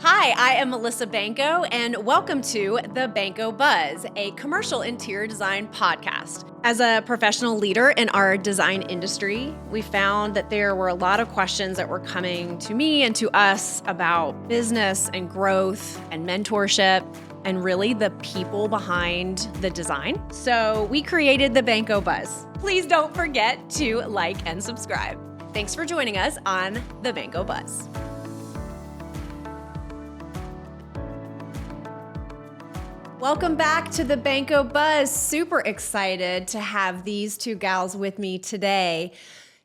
Hi, I am Melissa Banco, and welcome to the Banco Buzz, a commercial interior design podcast. As a professional leader in our design industry, we found that there were a lot of questions that were coming to me and to us about business and growth and mentorship and really the people behind the design. So we created the Banco Buzz. Please don't forget to like and subscribe. Thanks for joining us on the Banco Buzz. Welcome back to the Banco Buzz. Super excited to have these two gals with me today.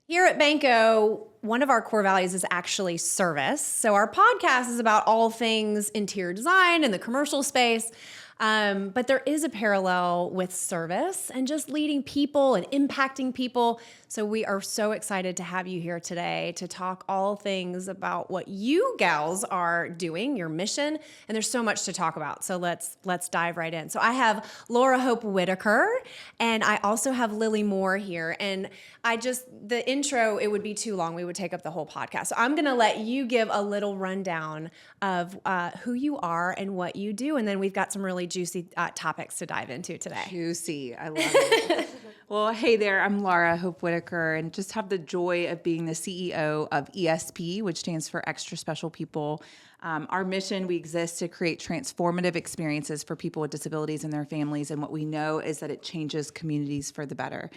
Here at Banco, one of our core values is actually service. So our podcast is about all things interior design and the commercial space. But there is a parallel with service and just leading people and impacting people. So we are so excited to have you here today to talk all things about what you gals are doing, your mission, and there's so much to talk about. So let's dive right in. So I have Laura Hope Whitaker, and I also have Lily Moore here. And the intro, it would be too long. We would take up the whole podcast. So I'm going to let you give a little rundown of who you are and what you do. And then we've got some really juicy topics to dive into today. Juicy. I love it. Well, hey there. I'm Laura Hope Whitaker, and just have the joy of being the CEO of ESP, which stands for Extra Special People. Our mission, we exist to create transformative experiences for people with disabilities and their families. And what we know is that it changes communities for the better.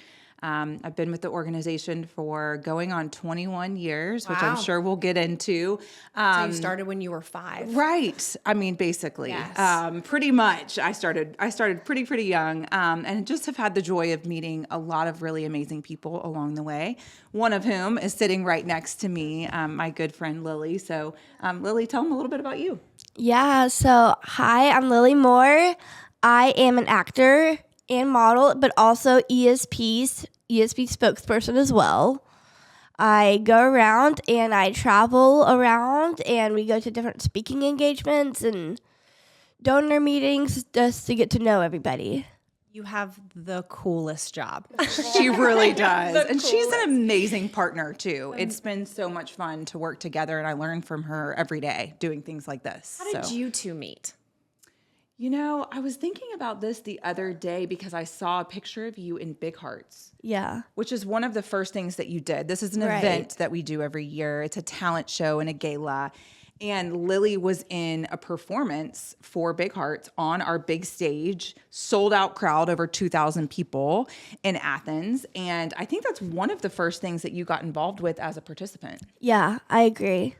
I've been with the organization for going on 21 years, which I'm sure we'll get into. So you started when you were 5. Right. I mean, basically, yes. Pretty much. I started pretty young, and just have had the joy of meeting a lot of really amazing people along the way. One of whom is sitting right next to me, my good friend Lily. So, Lily, tell them a little bit about you. Yeah. So, hi, I'm Lily Moore. I am an actor and model, but also ESP spokesperson as well. I go around and I travel around, and we go to different speaking engagements and donor meetings just to get to know everybody. You have the coolest job. She really does. And she's an amazing partner, too. It's been so much fun to work together, and I learn from her every day doing things like this. How did you two meet? You know, I was thinking about this the other day because I saw a picture of you in Big Hearts. Yeah. Which is one of the first things that you did. This is an event that we do every year. It's a talent show and a gala. And Lily was in a performance for Big Hearts on our big stage, sold out crowd, over 2,000 people in Athens. And I think that's one of the first things that you got involved with as a participant. Yeah, I agree.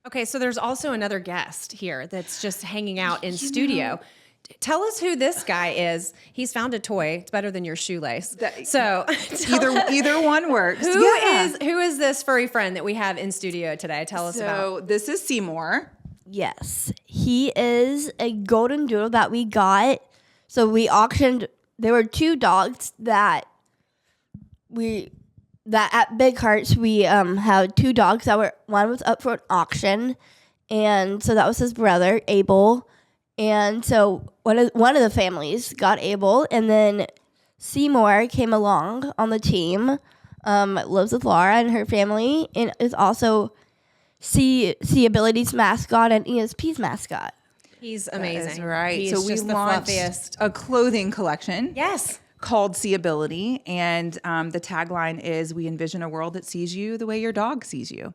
Okay, so there's also another guest here that's just hanging out in studio. Tell us who this guy is. He's found a toy. It's better than your shoelace. So either one works. Who is this furry friend that we have in studio today? Tell us about. So this is Seymour. Yes. He is a golden doodle that we got. So we auctioned. There were 2 dogs that at Big Hearts we had 2 dogs one was up for an auction, and so that was his brother Abel. And so one of the families got Abel, and then Seymour came along on the team, lives with Laura and her family, and is also Ability's mascot and ESP's mascot. He's amazing. That is right. He's so we just launched the fluffiest. a clothing collection. Yes. Called Ability, and the tagline is, "We envision a world that sees you the way your dog sees you."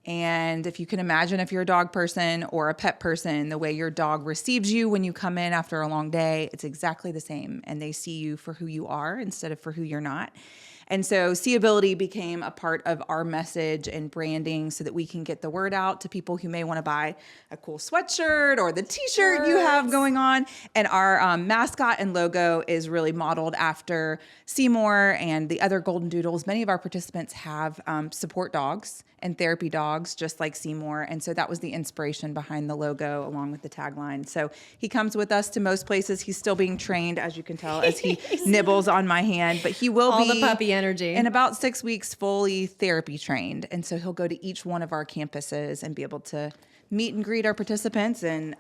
And if you can imagine, if you're a dog person or a pet person, the way your dog receives you when you come in after a long day, it's exactly the same. And they see you for who you are instead of for who you're not. And so Ability became a part of our message and branding so that we can get the word out to people who may want to buy a cool sweatshirt or the t-shirt you have going on. And our mascot and logo is really modeled after Seymour and the other golden doodles. Many of our participants have support dogs and therapy dogs, just like Seymour. And so that was the inspiration behind the logo along with the tagline. So he comes with us to most places. He's still being trained, as you can tell, as he nibbles on my hand, but he will all be the puppy energy in about 6 weeks fully therapy trained. And so he'll go to each one of our campuses and be able to meet and greet our participants and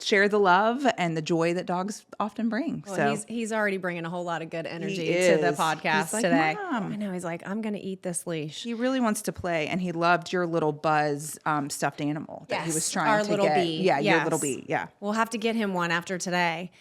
share the love and the joy that dogs often bring. Well, he's already bringing a whole lot of good energy He to the is. podcast He's like, today. "Mom." I know. He's like, I'm going to eat this leash. He really wants to play, and he loved your little Buzz stuffed animal that he was trying our to little get. bee. Yeah, your Yes. little bee. Yeah. We'll have to get him one after today.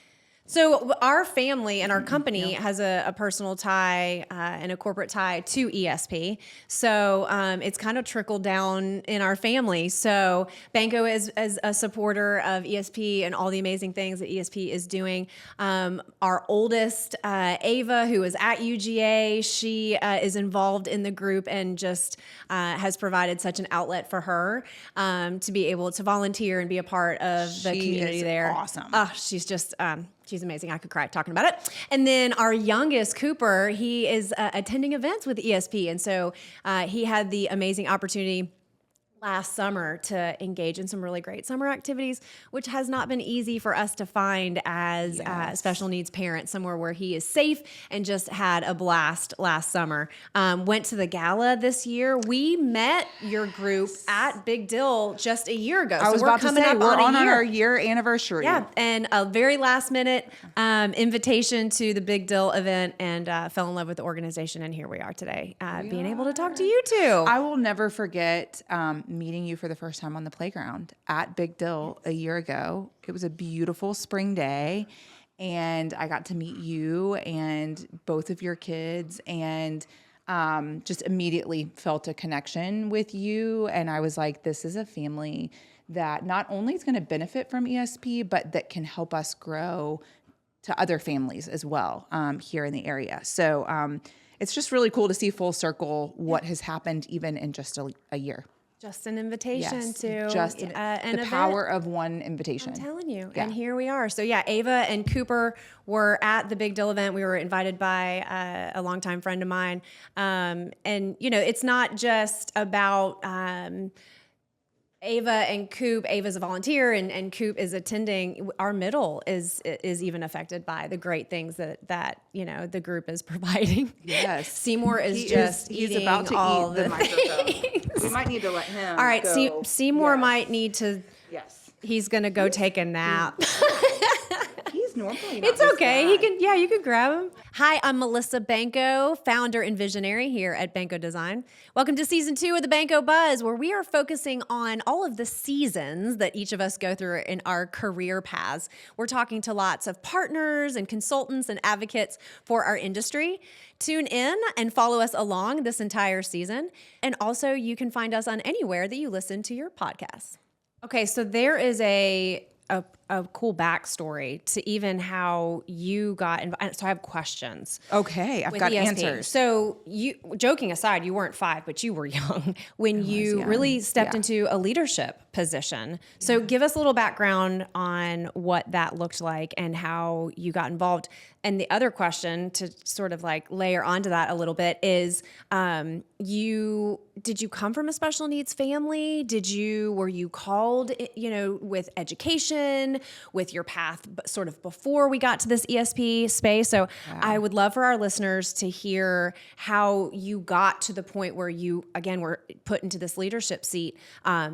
So our family and our company has a personal tie and a corporate tie to ESP. So it's kind of trickled down in our family. So Banco is a supporter of ESP and all the amazing things that ESP is doing. Our oldest, Ava, who is at UGA, she is involved in the group and just has provided such an outlet for her to be able to volunteer and be a part of the She community is there. awesome. Oh, she's just she's amazing. I could cry talking about it. And then our youngest, Cooper, he is attending events with ESP, and so he had the amazing opportunity last summer to engage in some really great summer activities, which has not been easy for us to find as special needs parents, somewhere where he is safe, and just had a blast last summer. Went to the gala this year. We met your group at Big Dill just a year ago. I was about to say, we're on our year anniversary. Yeah, and a very last minute invitation to the Big Dill event, and fell in love with the organization, and here we are today, being able to talk to you two. I will never forget meeting you for the first time on the playground at Big Dill a year ago. It was a beautiful spring day, and I got to meet you and both of your kids, and just immediately felt a connection with you. And I was like, this is a family that not only is going to benefit from ESP, but that can help us grow to other families as well here in the area. So it's just really cool to see full circle what has happened even in just a year. Just an invitation to just an the event. power of one invitation. I'm telling you. Yeah. And here we are. So yeah, Ava and Cooper were at the Big Dill event. We were invited by a longtime friend of mine. And it's not just about Ava and Coop. Ava's a volunteer and Coop is attending. Our middle is even affected by the great things that the group is providing. Yes. Seymour is he's eating about to all eat the microphone. things. We might need to let him. All right, go. Seymour Yes. might need to. Yes. He's gonna go take a nap. He's normally not It's this okay. bad. You can grab him. Hi, I'm Melissa Banco, founder and visionary here at Banco Design. Welcome to season 2 of the Banco Buzz, where we are focusing on all of the seasons that each of us go through in our career paths. We're talking to lots of partners and consultants and advocates for our industry. Tune in and follow us along this entire season. And also, you can find us on anywhere that you listen to your podcasts. Okay, so there is a cool backstory to even how you got involved. So I have questions. Okay, I've With got ESP. answers. So you, joking aside, you weren't 5, but you were young when you young. really stepped Yeah. into a leadership position. So give us a little background on what that looked like and how you got involved. And the other question to sort of like layer onto that a little bit is, did you come from a special needs family? Were you called, with education, with your path sort of before we got to this ESP space? So I would love for our listeners to hear how you got to the point where you, again, were put into this leadership seat,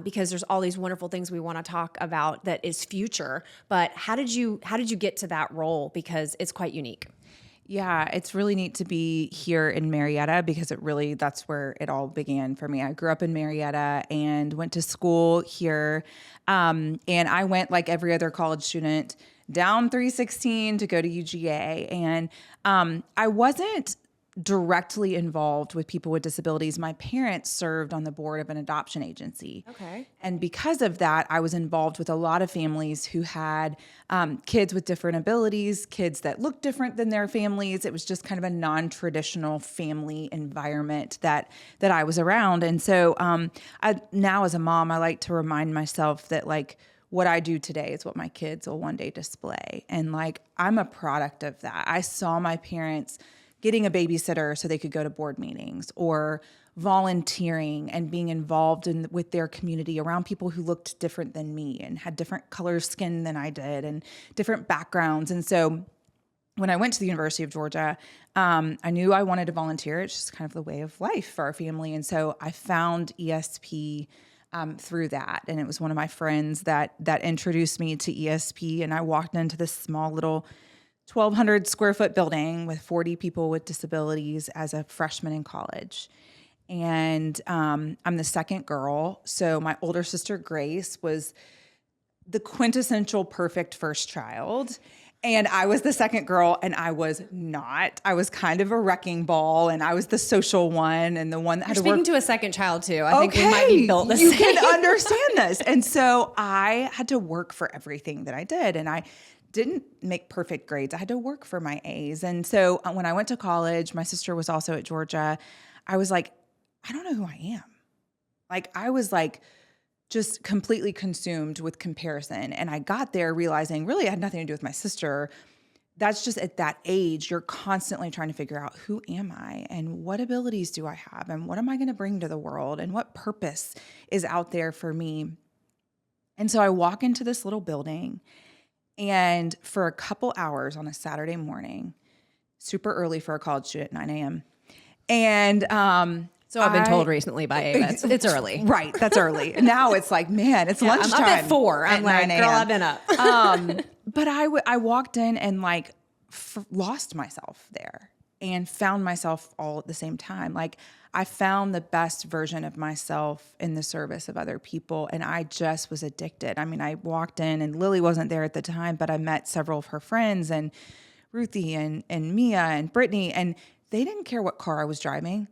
because there's all these wonderful things we want to talk about that is future. But how did you get to that role? Because it's quite unique. Yeah, it's really neat to be here in Marietta because that's where it all began for me. I grew up in Marietta and went to school here. And I went like every other college student down 316 to go to UGA. And I wasn't directly involved with people with disabilities. My parents served on the board of an adoption agency. Okay. And because of that, I was involved with a lot of families who had kids with different abilities, kids that looked different than their families. It was just kind of a non-traditional family environment that I was around. And so now as a mom, I like to remind myself that like what I do today is what my kids will one day display. And like I'm a product of that. I saw my parents getting a babysitter so they could go to board meetings, or volunteering and being involved with their community around people who looked different than me and had different color of skin than I did and different backgrounds. And so when I went to the University of Georgia, I knew I wanted to volunteer. It's just kind of the way of life for our family. And so I found ESP through that. And it was one of my friends that introduced me to ESP. And I walked into this small little 1,200 square foot building with 40 people with disabilities as a freshman in college. And I'm the second girl. So my older sister, Grace, was the quintessential perfect first child. And I was the second girl, and I was not. I was kind of a wrecking ball, and I was the social one and the one that had to work. Speaking to a second child too. I think we might be built the you same. You can understand this. And so I had to work for everything that I did, and I didn't make perfect grades. I had to work for my A's. And so when I went to college, my sister was also at Georgia. I was like, I don't know who I am. Like, I was like, just completely consumed with comparison. And I got there realizing really it had nothing to do with my sister. That's just at that age, you're constantly trying to figure out, who am I and what abilities do I have and what am I going to bring to the world and what purpose is out there for me. And so I walk into this little building, and for a couple hours on a Saturday morning, super early for a college student, 9 a.m. And so I've been told recently by Ava, it's early. Right, that's early. Now it's like, man, it's lunchtime. I'm up at 4. I'm like, girl, I've been up. But I walked in and like lost myself there and found myself all at the same time. Like, I found the best version of myself in the service of other people, and I just was addicted. I mean, I walked in, and Lily wasn't there at the time, but I met several of her friends, and Ruthie and Mia and Brittany, and they didn't care what car I was driving,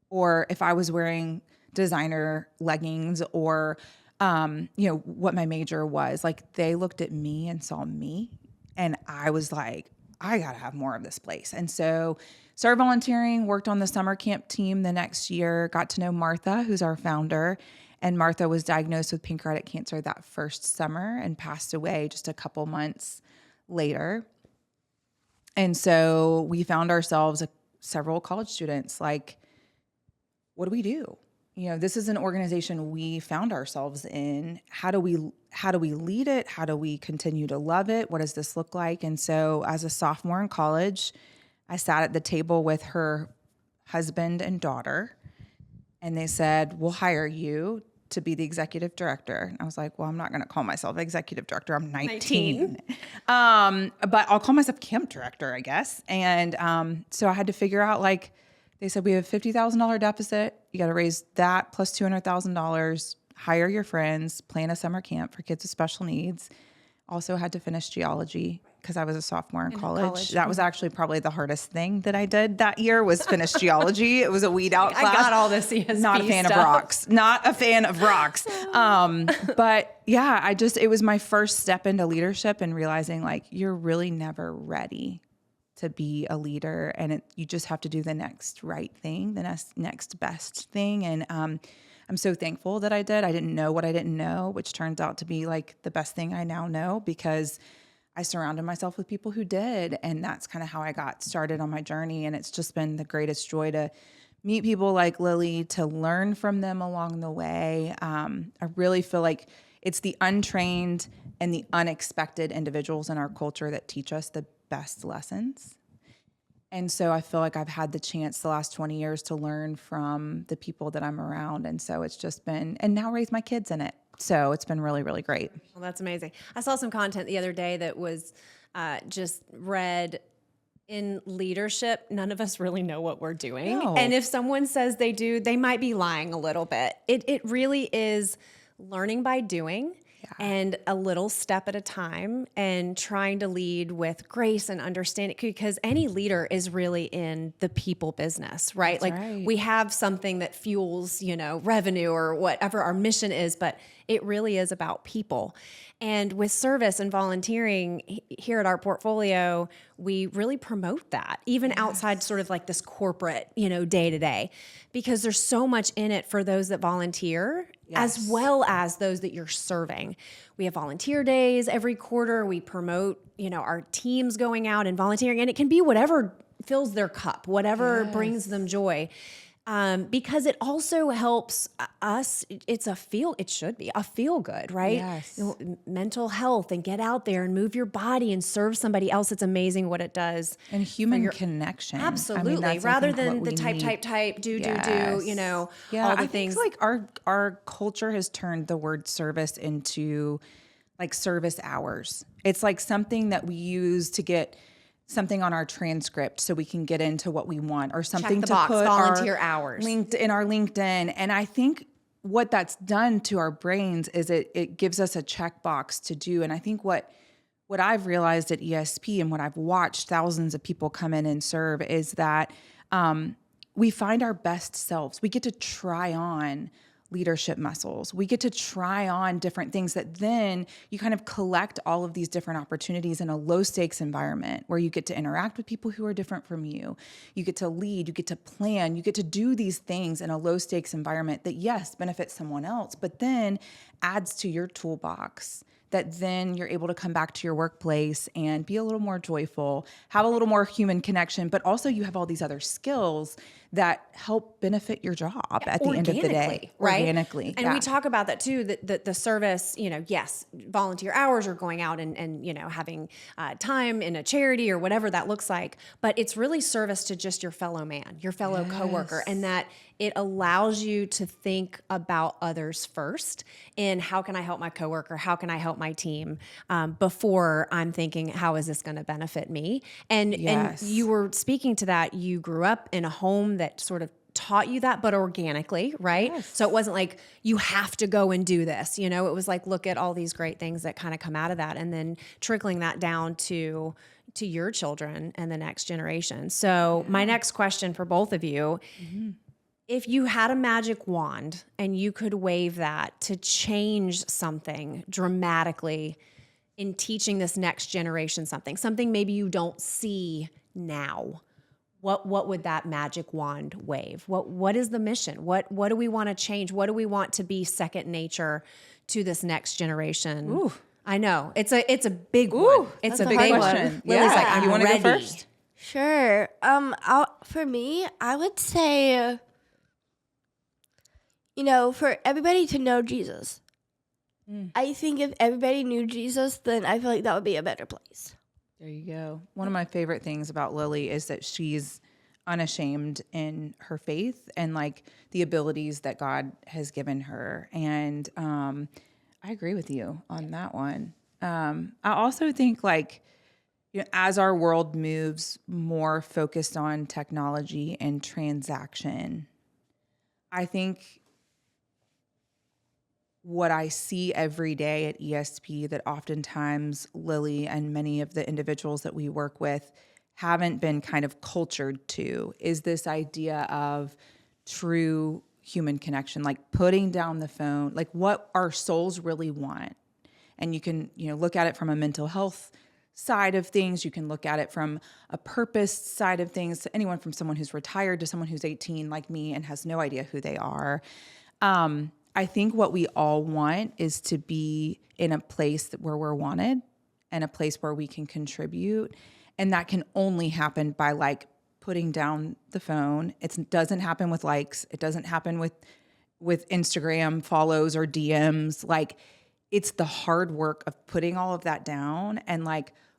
or if I was wearing designer leggings, or what my major was. Like, they looked at me and saw me, and I was like, I gotta have more of this place. And so started volunteering, worked on the summer camp team the next year, got to know Martha, who's our founder. And Martha was diagnosed with pancreatic cancer that first summer and passed away just a couple months later. And so we found ourselves several college students like, what do we do? This is an organization we found ourselves in. How do we lead it? How do we continue to love it? What does this look like? And so as a sophomore in college, I sat at the table with her husband and daughter, and they said, we'll hire you to be the executive director. And I was like, well, I'm not going to call myself executive director. I'm 19. But I'll call myself camp director, I guess. And so I had to figure out, like, they said, we have a $50,000 deficit. You got to raise that plus $200,000, hire your friends, plan a summer camp for kids with special needs. Also had to finish geology because I was a sophomore in college. That was actually probably the hardest thing that I did that year, was finish geology. It was a weed out class. I got all this ESP Not a fan stuff. of rocks. Not a fan of rocks. But yeah, it was my first step into leadership and realizing, like, you're really never ready to be a leader, and you just have to do the next right thing, the next best thing. And I'm so thankful that I did. I didn't know what I didn't know, which turns out to be like the best thing I now know, because I surrounded myself with people who did. And that's kind of how I got started on my journey. And it's just been the greatest joy to meet people like Lily, to learn from them along the way. I really feel like it's the untrained and the unexpected individuals in our culture that teach us the best lessons. And so I feel like I've had the chance the last 20 years to learn from the people that I'm around. And so it's just been, and now raise my kids in it. So it's been really, really great. Well, that's amazing. I saw some content the other day that was just read, in leadership, none of us really know what we're doing. No. And if someone says they do, they might be lying a little bit. It really is learning by doing. And a little step at a time, and trying to lead with grace and understanding, because any leader is really in the people business, right? That's like right. We have something that fuels, revenue or whatever our mission is, but it really is about people. And with service and volunteering here at our portfolio, we really promote that, even outside sort of like this corporate, day to day, because there's so much in it for those that volunteer, as well as those that you're serving. We have volunteer days every quarter. We promote, our teams going out and volunteering, and it can be whatever fills their cup, whatever brings them joy. because it also helps us. It should be a feel good, right? Yes. Mental health, and get out there and move your body and serve somebody else. It's amazing what it does. And human connection. Absolutely. That's, Rather I think, than what the we type, need. do, Yes. Yeah, all the I things. think like our culture has turned the word service into like service hours. It's like something that we use to get something on our transcript so we can get into what we want, or something the to box, put volunteer our hours. in our LinkedIn. And I think what that's done to our brains is it gives us a checkbox to do. And I think what I've realized at ESP and what I've watched thousands of people come in and serve is that we find our best selves. We get to try on leadership muscles. We get to try on different things that then you kind of collect all of these different opportunities in a low stakes environment where you get to interact with people who are different from you. You get to lead, you get to plan, you get to do these things in a low stakes environment that, yes, benefits someone else, but then adds to your toolbox, that then you're able to come back to your workplace and be a little more joyful, have a little more human connection, but also you have all these other skills that help benefit your job at the end of the day. Right? Organically. And we talk about that too, that the service, yes, volunteer hours are going out and having time in a charity or whatever that looks like, but it's really service to just your fellow man, your fellow coworker, and that it allows you to think about others first, and how can I help my coworker? How can I help my team? Before I'm thinking, how is this going to benefit me? And you were speaking to that. You grew up in a home that sort of taught you that, but organically, right? Yes. So it wasn't like you have to go and do this. It was like, look at all these great things that kind of come out of that, and then trickling that down to your children and the next generation. So my next question for both of you. Mm-hmm. If you had a magic wand and you could wave that to change something dramatically in teaching this next generation something maybe you don't see now, what would that magic wand wave? What is the mission? What do we want to change? What do we want to be second nature to this next generation? Ooh. I know. It's a big one. It's a big question. one. Lily's like, I'm you want to ready. go first? Sure. For me, I would say, for everybody to know Jesus. I think if everybody knew Jesus, then I feel like that would be a better place. There you go. One of my favorite things about Lily is that she's unashamed in her faith and like the abilities that God has given her. And I agree with you on that one. I also think as our world moves more focused on technology and transaction, I think what I see every day at ESP that oftentimes Lily and many of the individuals that we work with haven't been kind of cultured to is this idea of true human connection, like putting down the phone, like what our souls really want. And you can, look at it from a mental health side of things. You can look at it from a purpose side of things, to anyone from someone who's retired to someone who's 18 like me and has no idea who they are. I think what we all want is to be in a place where we're wanted and a place where we can contribute. And that can only happen by putting down the phone. It doesn't happen with likes. It doesn't happen with Instagram follows or DMs. It's the hard work of putting all of that down and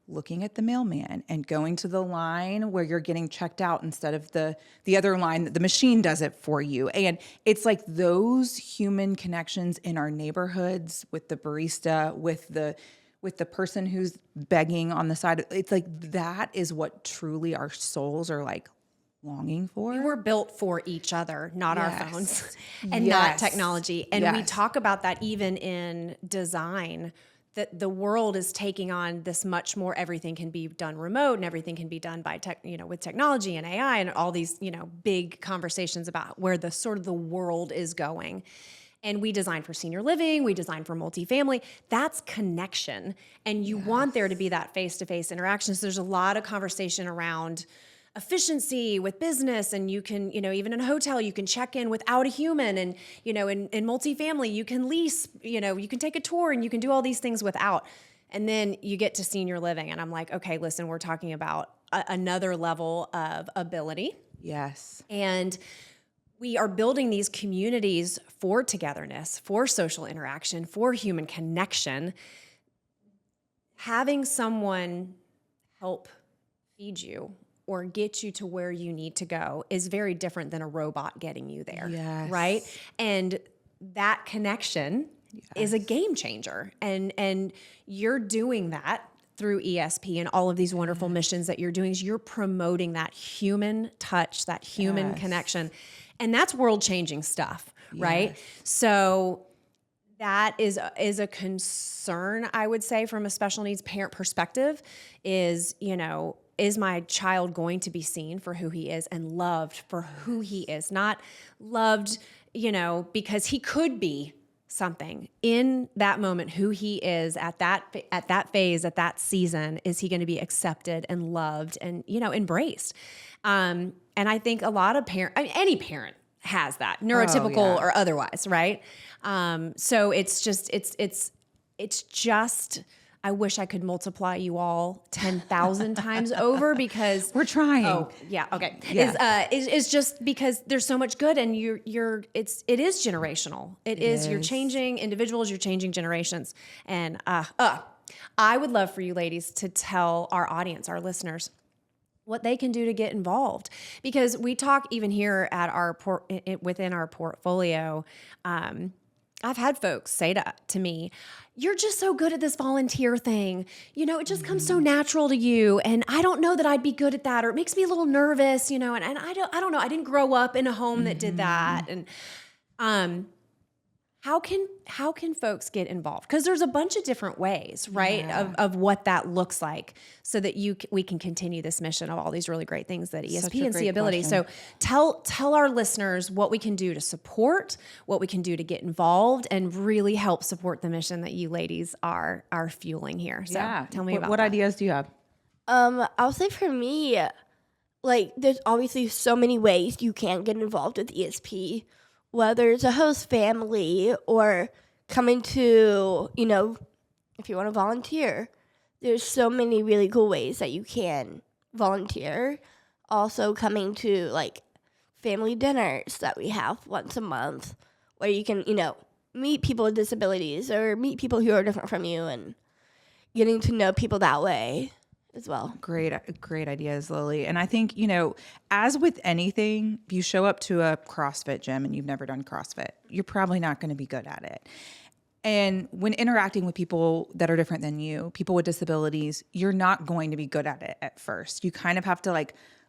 looking at the mailman and going to the line where you're getting checked out instead of the other line that the machine does it for you. And it's those human connections in our neighborhoods with the barista, with the person who's begging on the side. It's that is what truly our souls are longing for. We were built for each other, not our Yes. phones and Yes. not technology. And we Yes. talk about that even in design, that the world is taking on this much more, everything can be done remote and everything can be done by with technology and AI and all these, big conversations about where the sort of the world is going. And we design for senior living, we design for multifamily. That's connection. And you want there to be that face-to-face interaction. So there's a lot of conversation around efficiency with business, and you can, even in a hotel, you can check in without a human, and, in multifamily, you can lease, you can take a tour and you can do all these things without. And then you get to senior living, and I'm like, okay, listen, we're talking about another level of ability. Yes. And we are building these communities for togetherness, for social interaction, for human connection. Having someone help feed you or get you to where you need to go is very different than a robot getting you there. Yes. Right? And that connection is a game changer. And you're doing that through ESP and all of these wonderful missions that you're doing. Is you're promoting that human touch, that human connection. And that's world-changing stuff, right? So that is a concern, I would say, from a special needs parent perspective is, is my child going to be seen for who he is and loved for who he is? Not loved, because he could be something in that moment, who he is at that phase, at that season. Is he going to be accepted and loved and, embraced? And I think a lot of any parent has that, neurotypical or otherwise, right? So it's just, I wish I could multiply you all 10,000 times over because we're trying. Oh, yeah. Okay. Yeah. Is just because there's so much good and it is generational. It is. You're changing individuals, you're changing generations. And, I would love for you ladies to tell our audience, our listeners, what they can do to get involved. Because we talk even here at within our portfolio, I've had folks say to me, you're just so good at this volunteer thing. It just comes so natural to you. And I don't know that I'd be good at that, or it makes me a little nervous, and I don't know. I didn't grow up in a home that did that. And, how can folks get involved? Because there's a bunch of different ways, right, of what that looks like, so that we can continue this mission of all these really great things that ESP and C-ability. So tell our listeners what we can do to support, what we can do to get involved, and really help support the mission that you ladies are fueling here. So tell me about what that. ideas do you have? I'll say for me, there's obviously so many ways you can get involved with ESP. Whether it's a host family or coming to, if you want to volunteer, there's so many really cool ways that you can volunteer. Also coming to family dinners that we have once a month where you can, meet people with disabilities or meet people who are different from you and getting to know people that way as well. Great ideas, Lily. And I think, as with anything, if you show up to a CrossFit gym and you've never done CrossFit, you're probably not going to be good at it. And when interacting with people that are different than you, people with disabilities, you're not going to be good at it at first. You kind of have to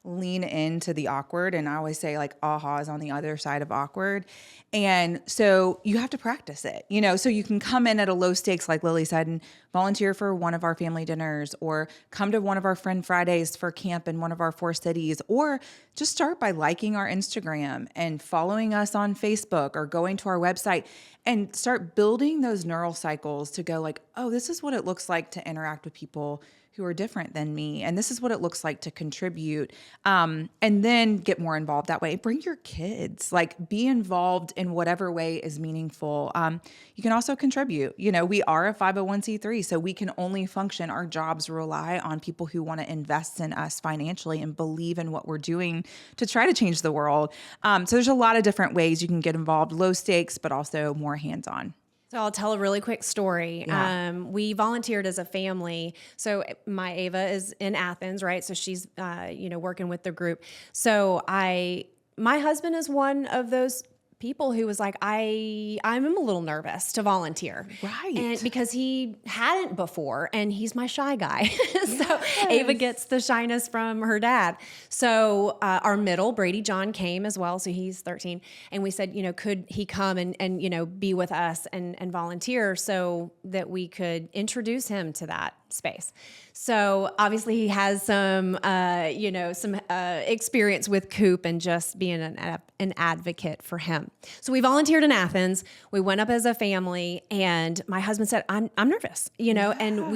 lean into the awkward. And I always say aha is on the other side of awkward. And so you have to practice it, so you can come in at a low stakes, like Lily said, and volunteer for one of our family dinners, or come to one of our Friend Fridays for camp in one of our 4 cities, or just start by liking our Instagram and following us on Facebook or going to our website and start building those neural cycles to go oh, this is what it looks like to interact with people who are different than me. And this is what it looks like to contribute. And then get more involved that way. Bring your kids, be involved in whatever way is meaningful. You can also contribute. We are a 501c3, so we can only function. Our jobs rely on people who want to invest in us financially and believe in what we're doing to try to change the world. So there's a lot of different ways you can get involved, low stakes, but also more hands-on. So I'll tell a really quick story. Yeah. We volunteered as a family. So my Ava is in Athens, right? So she's, working with the group. So my husband is one of those people who was like, I'm a little nervous to volunteer. Right. And because he hadn't before and he's my shy guy. So Ava gets the shyness from her dad. So our middle, Brady John, came as well. So he's 13. And we said, could he come and be with us and volunteer so that we could introduce him to that space. So obviously he has some experience with Coop and just being an advocate for him. So we volunteered in Athens. We went up as a family, and my husband said, "I'm nervous," and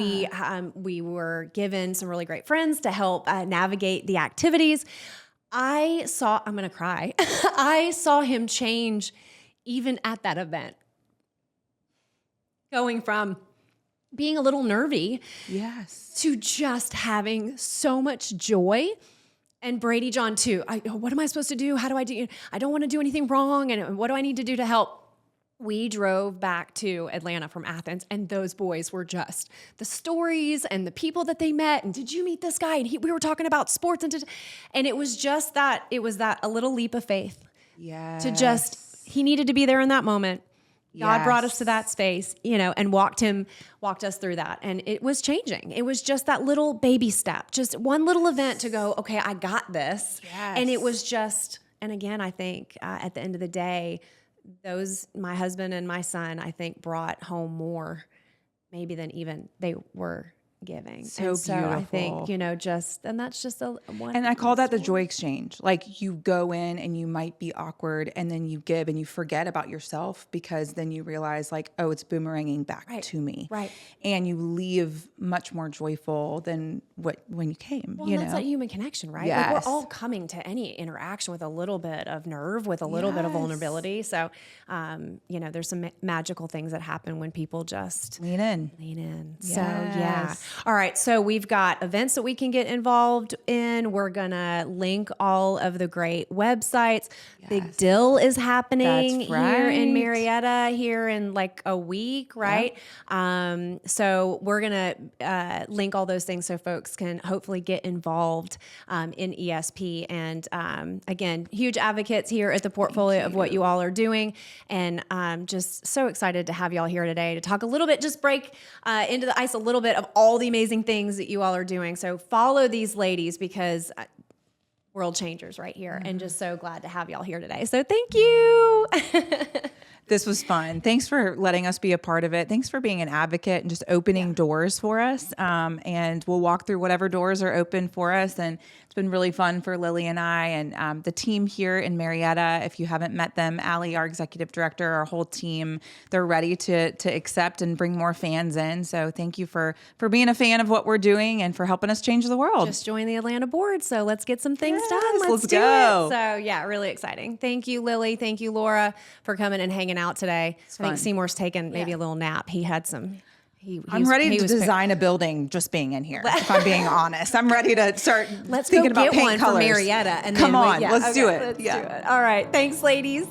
we were given some really great friends to help navigate the activities. I'm going to cry. I saw him change even at that event, going from being a little nervy, yes, to just having so much joy And Brady John too. What am I supposed to do? How do I do? I don't want to do anything wrong. And what do I need to do to help? We drove back to Atlanta from Athens, and those boys were just the stories and the people that they met. And did you meet this guy? And we were talking about sports, and it was just that. It was that a little leap of faith. Yes. To just, he needed to be there in that moment. God brought us to that space, and walked us through that. And it was changing. It was just that little baby step, just one little event to go, okay, I got this. Yes. And it was just, and again, I think at the end of the day, my husband and my son, I think, brought home more maybe than even they were giving. So I beautiful. think, and that's just a one. And I call that the joy exchange. Like, you go in and you might be awkward, and then you give and you forget about yourself, because then you realize, like, oh, it's boomeranging back to me. Right. And you leave much more joyful than when you came. Well, that's that human connection, right? Yes. Like, we're all coming to any interaction with a little bit of nerve, with a little bit of vulnerability. So, there's some magical things that happen when people just lean in. Yes. So, yeah. All right. So we've got events that we can get involved in. We're going to link all of the great websites. Yes. Big Dill is happening here in Marietta here in like a week, right? Yep. So we're going to link all those things so folks can hopefully get involved in ESP. And again, huge advocates here at the portfolio of what you all are doing. And just so excited to have y'all here today to talk a little bit, just break into the ice a little bit of all the amazing things that you all are doing. So follow these ladies, because world changers right here. And just so glad to have y'all here today. So thank you. This was fun. Thanks for letting us be a part of it. Thanks for being an advocate and just opening doors for us. And we'll walk through whatever doors are open for us. And it's been really fun for Lily and I and the team here in Marietta. If you haven't met them, Allie, our executive director, our whole team, they're ready to accept and bring more fans in. So thank you for being a fan of what we're doing and for helping us change the world. Just join the Atlanta board. So let's get some things done. Let's do go. It. So yeah, really exciting. Thank you, Lily. Thank you, Laura, for coming and hanging out today. I think Seymour's taken maybe a little nap. He had some. I'm ready to design a building just being in here, if I'm being honest. I'm ready to start Let's thinking go about get paint one colors. for Marietta. And Come then on, let's do it. Let's do it. All right. Thanks, ladies.